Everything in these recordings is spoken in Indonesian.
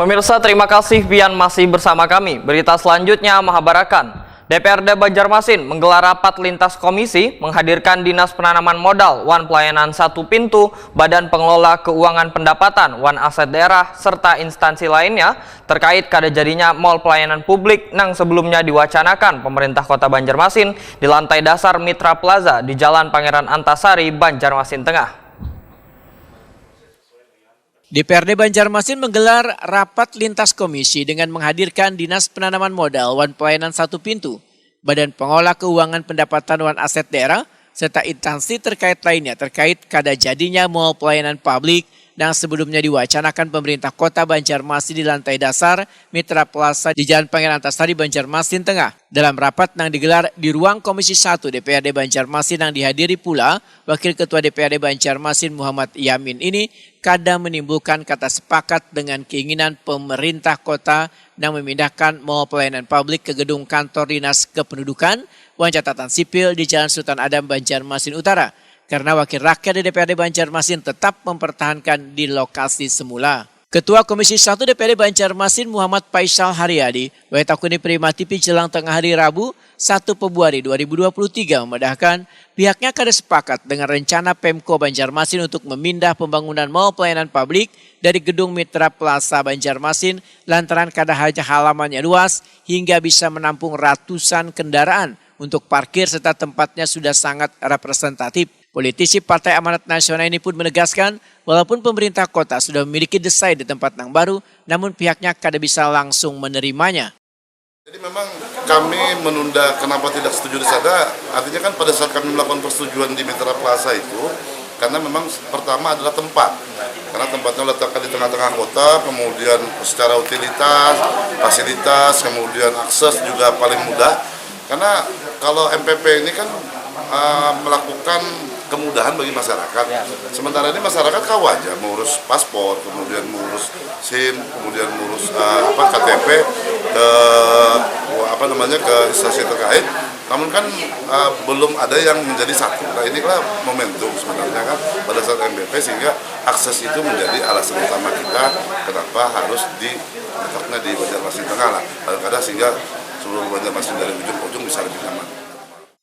Pemirsa, terima kasih pian masih bersama kami. Berita selanjutnya mengabarkan DPRD Banjarmasin menggelar rapat lintas komisi menghadirkan Dinas Penanaman Modal, Wan Pelayanan Satu Pintu, Badan Pengelola Keuangan Pendapatan, Wan Aset Daerah, serta instansi lainnya terkait kada jadinya Mall Pelayanan Publik yang sebelumnya diwacanakan pemerintah Kota Banjarmasin di lantai dasar Mitra Plaza di Jalan Pangeran Antasari, Banjarmasin Tengah. DPRD Banjarmasin menggelar rapat lintas komisi dengan menghadirkan Dinas Penanaman Modal, Wan Pelayanan Satu Pintu, Badan Pengelola Keuangan Pendapatan, Wan Aset Daerah, serta instansi terkait lainnya terkait kada jadinya Mall Pelayanan Publik yang sebelumnya diwacanakan pemerintah Kota Banjarmasin di lantai dasar Mitra Plaza di Jalan Pangeran Antasari, Banjarmasin Tengah. Dalam rapat yang digelar di ruang Komisi 1 DPRD Banjarmasin yang dihadiri pula Wakil Ketua DPRD Banjarmasin Muhammad Yamin ini kada menimbulkan kata sepakat dengan keinginan pemerintah kota yang memindahkan Mall Pelayanan Publik ke gedung kantor Dinas Kependudukan, Wan Catatan Sipil di Jalan Sultan Adam, Banjarmasin Utara. Karena wakil rakyat di DPRD Banjarmasin tetap mempertahankan di lokasi semula. Ketua Komisi 1 DPRD Banjarmasin Muhammad Faisal Haryadi wetakuni Prima TV jelang tengah hari Rabu 1 Februari 2023 memedahkan pihaknya kada sepakat dengan rencana Pemko Banjarmasin untuk memindah pembangunan Mall Pelayanan Publik dari gedung Mitra Plaza Banjarmasin lantaran kada hanya halamannya luas hingga bisa menampung ratusan kendaraan untuk parkir serta tempatnya sudah sangat representatif. Politisi Partai Amanat Nasional ini pun menegaskan walaupun pemerintah kota sudah memiliki desain di tempat yang baru, namun pihaknya kada bisa langsung menerimanya. Jadi memang kami menunda kenapa tidak setuju di sana, artinya kan pada saat kami melakukan persetujuan di Mitra Plaza itu, karena memang pertama adalah tempat, karena tempatnya letakkan di tengah-tengah kota, kemudian secara utilitas, fasilitas, kemudian akses juga paling mudah, karena kalau MPP ini kan melakukan kemudahan bagi masyarakat. Sementara ini masyarakat kau aja mengurus paspor, kemudian mengurus SIM, kemudian mengurus KTP ke instansi terkait. Namun kan belum ada yang menjadi satu. Nah, inilah momentum sebenarnya kan pada saat MPP sehingga akses itu menjadi alasan utama kita kenapa harus letaknya di Banjarmasin Tengah lah. Kadang-kadang sehingga seluruh Banjarmasin dari ujung ke ujung bisa lebih nyaman.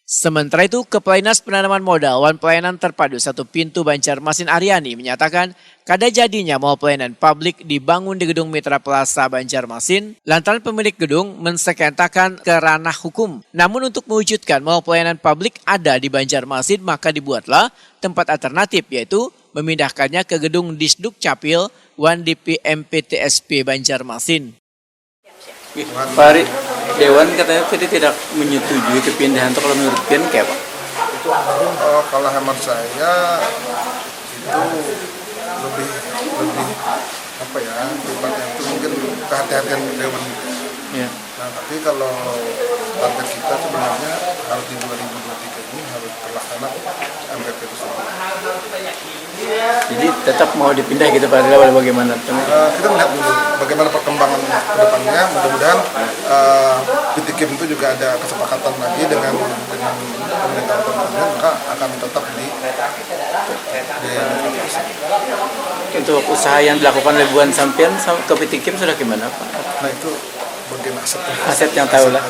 Sementara itu, Kepala Dinas Penanaman Modal, Wan Pelayanan Terpadu Satu Pintu Banjarmasin Aryani menyatakan kada jadinya Mall Pelayanan Publik dibangun di gedung Mitra Plaza Banjarmasin lantaran pemilik gedung mensekentakan ke ranah hukum. Namun untuk mewujudkan Mall Pelayanan Publik ada di Banjarmasin maka dibuatlah tempat alternatif yaitu memindahkannya ke gedung Disduk Capil Wan DPMPTSP Banjarmasin. Pak Dewan katanya PT tidak menyetujui kepindahan itu, kalau menurut Pian kayak apa? Kalau hemat saya itu lebih apa ya, sifatnya itu mungkin kehati-hatian Dewan. Ya. Nah, tapi kalau target kita sebenarnya harus di 2023 ini harus terlaksana MPP tersebut. Jadi tetap mau dipindah gitu Pak Dewan, bagaimana? Kita melihat dulu bagaimana perkembangan ke depannya. Mudah-mudahan PT Kim itu juga ada kesepakatan lagi dengan pemerintah tempatnya, maka akan tetap di Untuk usaha yang dilakukan oleh Buan Sampian ke PT Kim sudah gimana Pak? Nah, itu bagian aset Aset yang tahu lah.